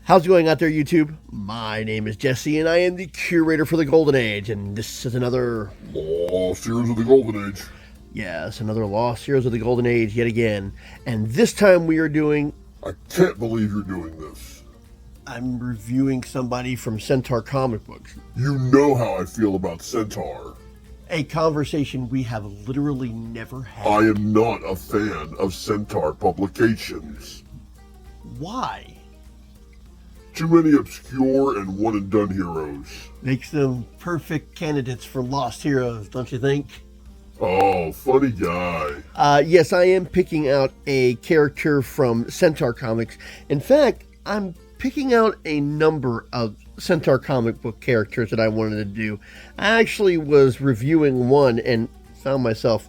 How's it going out there, YouTube? My name is Jesse, and I am the curator for the Golden Age, and this is another... Lost Heroes of the Golden Age. Yes, another Lost Heroes of the Golden Age yet again. And this time we are doing... I can't believe you're doing this. I'm reviewing somebody from Centaur comic books. You know how I feel about Centaur. A conversation we have literally never had. I am not a fan of Centaur publications. Why? Too many obscure and one-and-done heroes. Makes them perfect candidates for Lost Heroes, don't you think? Oh, funny guy. Yes, I am picking out a character from Centaur Comics. In fact, I'm picking out a number of Centaur comic book characters that I wanted to do. I actually was reviewing one and found myself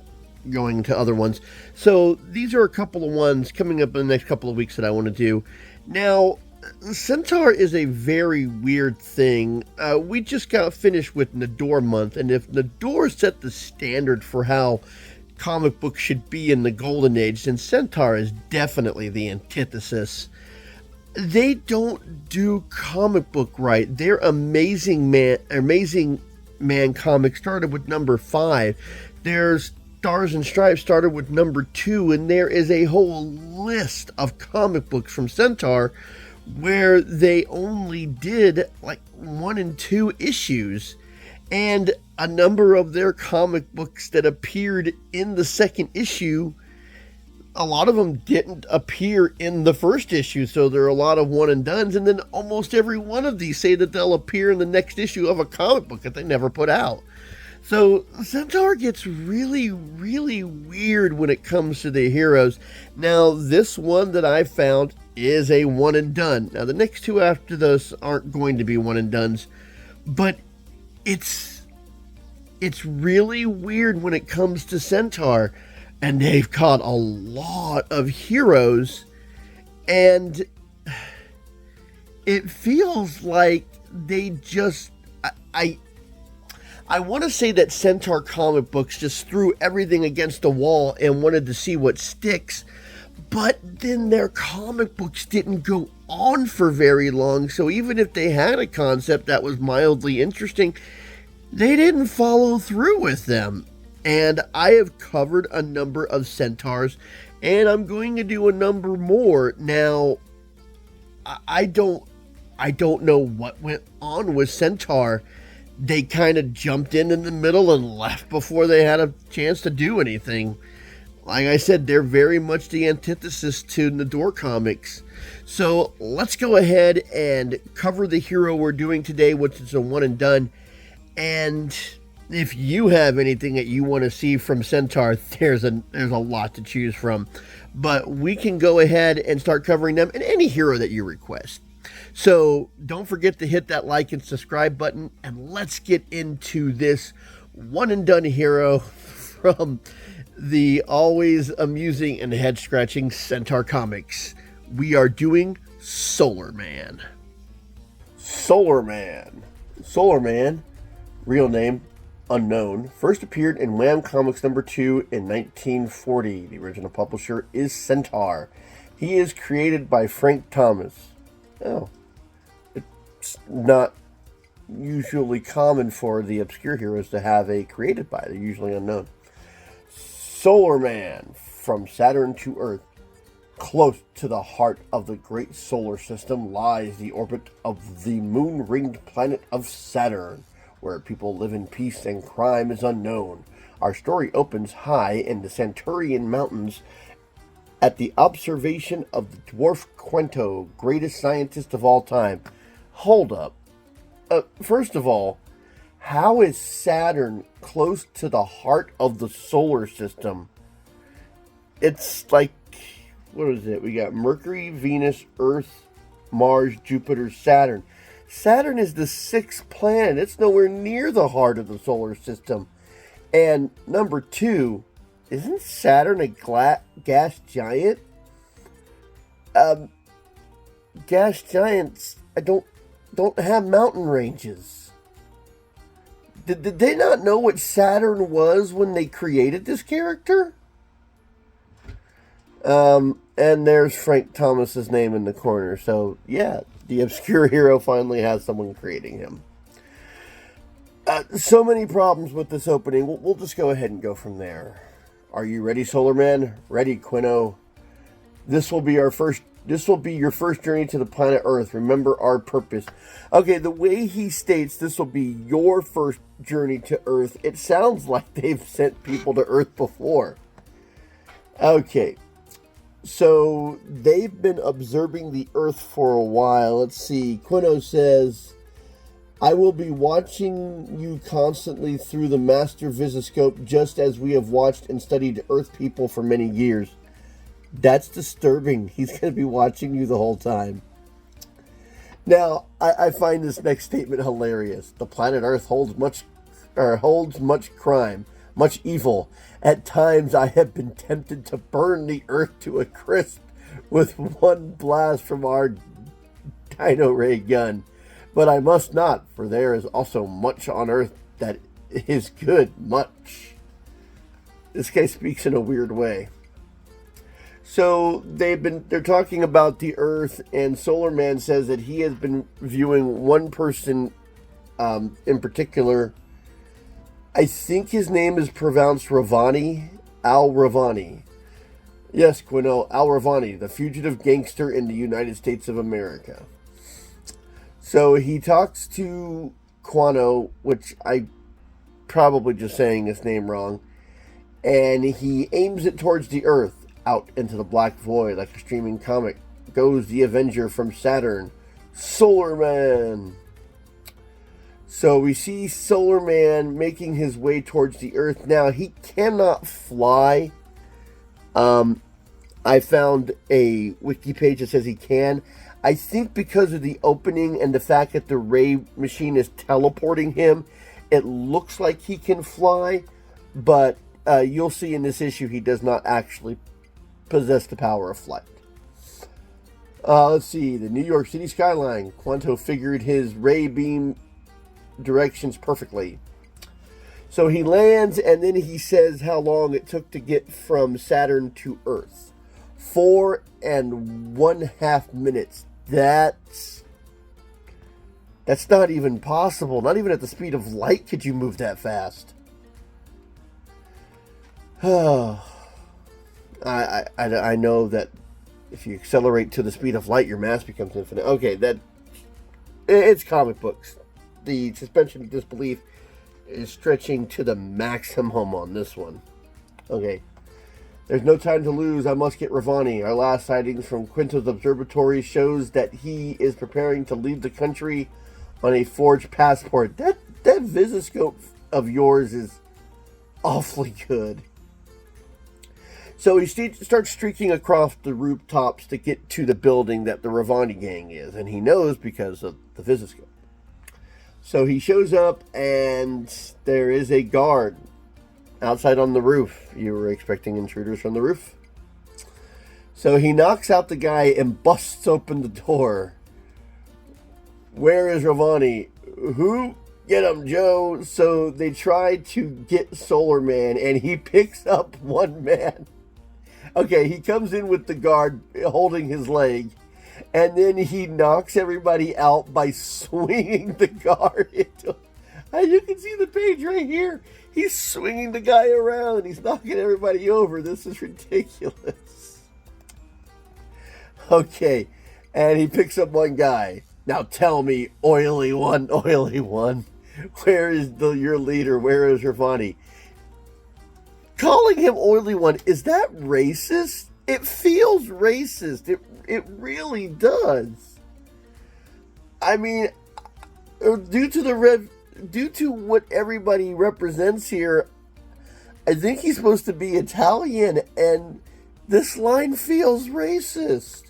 going to other ones. So these are a couple of ones coming up in the next couple of weeks that I want to do. Now, Centaur is a very weird thing. We just got finished with Nador month, and if Nador set the standard for how comic books should be in the Golden Age, then Centaur is definitely the antithesis. They don't do comic book right. Their Amazing Man comic started with number 5. Their Stars and Stripes started with number 2, and there is a whole list of comic books from Centaur where they only did like 1 and 2 issues, and a number of their comic books that appeared in the second issue, a lot of them didn't appear in the first issue, so there are a lot of one and dones, and then almost every one of these say that they'll appear in the next issue of a comic book that they never put out. So Centaur gets really, really weird when it comes to the heroes. Now, this one that I found is a one and done. Now, the next two after this aren't going to be one and dones, but it's really weird when it comes to Centaur, and they've got a lot of heroes, and it feels like they just... I want to say that Centaur comic books just threw everything against the wall and wanted to see what sticks, but then their comic books didn't go on for very long, so even if they had a concept that was mildly interesting, they didn't follow through with them. And I have covered a number of Centaurs, and I'm going to do a number more. Now, I don't know what went on with Centaur. They kind of jumped in the middle and left before they had a chance to do anything. Like I said, they're very much the antithesis to Nador comics. So let's go ahead and cover the hero we're doing today, which is a one and done. And if you have anything that you want to see from Centaur, there's a lot to choose from. But we can go ahead and start covering them and any hero that you request. So don't forget to hit that like and subscribe button, and let's get into this one and done hero from the always amusing and head scratching Centaur comics. We are doing Solar Man. Solar Man, real name unknown, first appeared in Wham Comics number 2 in 1940. The original publisher is Centaur. He is created by Frank Thomas. Oh, it's not usually common for the obscure heroes to have a created by. They're usually unknown. Solar Man, from Saturn to Earth. Close to the heart of the great solar system lies the orbit of the moon-ringed planet of Saturn, where people live in peace and crime is unknown. Our story opens high in the Centaurian mountains at the observation of the dwarf Quento, greatest scientist of all time. Hold up. First of all, how is Saturn close to the heart of the solar system? It's like, what is it? We got Mercury, Venus, Earth, Mars, Jupiter, Saturn. Saturn is the 6th planet. It's nowhere near the heart of the solar system. And number 2, isn't Saturn a gas giant? Gas giants don't have mountain ranges. Did they not know what Saturn was when they created this character? And there's Frank Thomas's name in the corner. So, yeah, the obscure hero finally has someone creating him. So many problems with this opening. We'll just go ahead and go from there. Are you ready, Solar Man? Ready, Quino? This will be your first journey to the planet Earth. Remember our purpose. Okay, the way he states this will be your first journey to Earth, it sounds like they've sent people to Earth before. Okay, so they've been observing the Earth for a while. Let's see. Quino says, I will be watching you constantly through the master visiscope, just as we have watched and studied Earth people for many years. That's disturbing. He's going to be watching you the whole time. Now, I find this next statement hilarious. The planet Earth holds much crime, much evil. At times, I have been tempted to burn the Earth to a crisp with one blast from our dino ray gun. But I must not, for there is also much on Earth that is good, much. This guy speaks in a weird way. So they're talking about the Earth, and Solar Man says that he has been viewing one person in particular. I think his name is pronounced Ravani, Al Ravani. Yes, Quino, Al Ravani, the fugitive gangster in the United States of America. So he talks to Quano, which I probably just saying his name wrong, and he aims it towards the Earth. Out into the black void like a streaming comet goes the Avenger from Saturn, Solar Man. So we see Solar Man making his way towards the Earth. Now, he cannot fly. I found a wiki page that says he can. I think because of the opening and the fact that the ray machine is teleporting him, it looks like he can fly. But you'll see in this issue he does not actually possess the power of flight. Let's see. The New York City skyline. Quanto figured his ray beam directions perfectly. So he lands, and then he says how long it took to get from Saturn to Earth. 4.5 minutes. That's not even possible. Not even at the speed of light could you move that fast. I know that if you accelerate to the speed of light, your mass becomes infinite. Okay, it's comic books. The suspension of disbelief is stretching to the maximum on this one. Okay. There's no time to lose. I must get Ravani. Our last sightings from Quinto's observatory shows that he is preparing to leave the country on a forged passport. That visiscope of yours is awfully good. So he starts streaking across the rooftops to get to the building that the Ravani gang is. And he knows because of the visiscope. So he shows up and there is a guard outside on the roof. You were expecting intruders from the roof? So he knocks out the guy and busts open the door. Where is Ravani? Who? Get him, Joe. So they try to get Solar Man and he picks up one man. Okay, he comes in with the guard holding his leg, and then he knocks everybody out by swinging the guard into. And you can see the page right here. He's swinging the guy around. He's knocking everybody over. This is ridiculous. Okay, and he picks up one guy. Now tell me, oily one, where is your leader? Where is Ravani? Calling him oily one, is that racist? It feels racist. It really does. I mean, due to what everybody represents here, I think he's supposed to be Italian, and this line feels racist.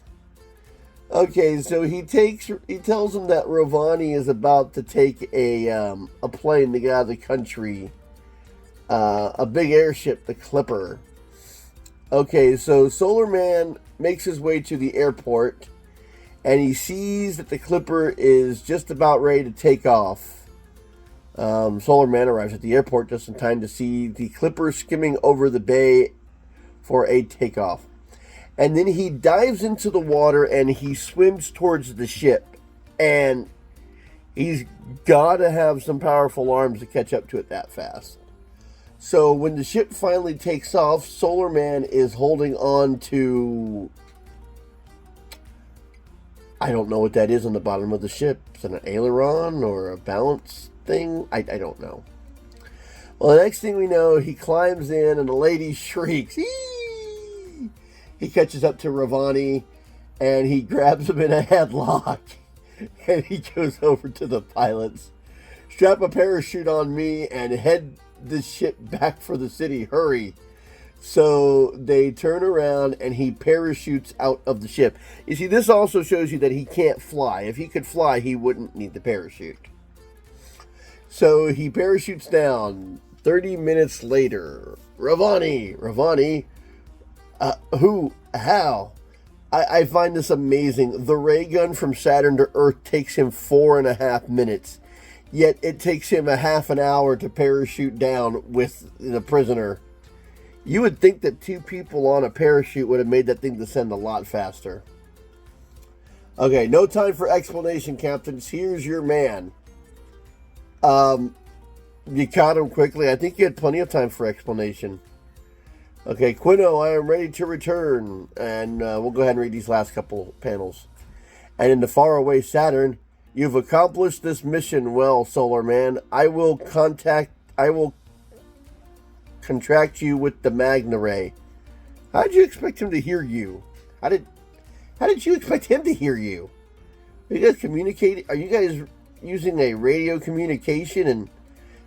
Okay, so he tells him that Ravani is about to take a plane to get out of the country. A big airship, the Clipper. Okay, so Solar Man makes his way to the airport, and he sees that the Clipper is just about ready to take off. Solar Man arrives at the airport just in time to see the Clipper skimming over the bay for a takeoff. And then he dives into the water and he swims towards the ship. And he's got to have some powerful arms to catch up to it that fast. So when the ship finally takes off, Solar Man is holding on to... I don't know what that is on the bottom of the ship. Is it an aileron or a balance thing? I don't know. Well, the next thing we know, he climbs in and the lady shrieks. Eee! He catches up to Ravani and he grabs him in a headlock. And he goes over to the pilots. Strap a parachute on me and head the ship back for the city. Hurry. So they turn around and he parachutes out of the ship. You see, this also shows you that he can't fly. If he could fly, he wouldn't need the parachute. So he parachutes down. 30 minutes later, Ravani, who, how? I find this amazing. The ray gun from Saturn to Earth takes him 4.5 minutes. Yet it takes him a half an hour to parachute down with the prisoner. You would think that 2 people on a parachute would have made that thing descend a lot faster. Okay, no time for explanation, Captains. Here's your man. You caught him quickly. I think you had plenty of time for explanation. Okay, Quino, I am ready to return. And we'll go ahead and read these last couple panels. And in the faraway Saturn, you've accomplished this mission well, Solar Man. I will contract you with the Magna Ray. How did you expect him to hear you? How did you expect him to hear you? Are you guys communicating? Are you guys using a radio communication? And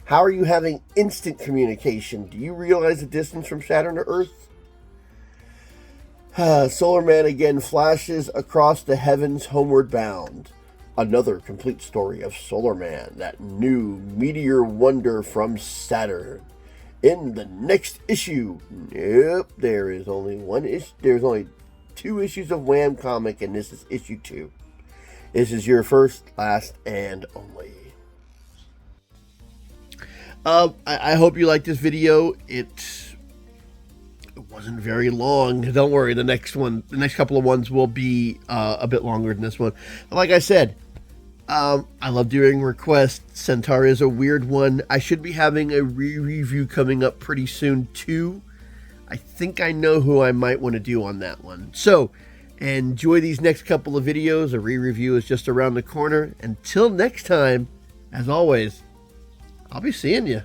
how are you having instant communication? Do you realize the distance from Saturn to Earth? Solar Man again flashes across the heavens homeward bound. Another complete story of Solar Man, that new meteor wonder from Saturn. In the next issue. Nope, there is only one issue. There's only 2 issues of Wham comic, and this is issue 2. This is your first, last, and only. I hope you liked this video. It wasn't very long. Don't worry, the next couple of ones will be a bit longer than this one. But like I said, I love doing requests. Centaur is a weird one. I should be having a re-review coming up pretty soon too. I think I know who I might want to do on that one. So, enjoy these next couple of videos. A re-review is just around the corner. Until next time, as always, I'll be seeing you.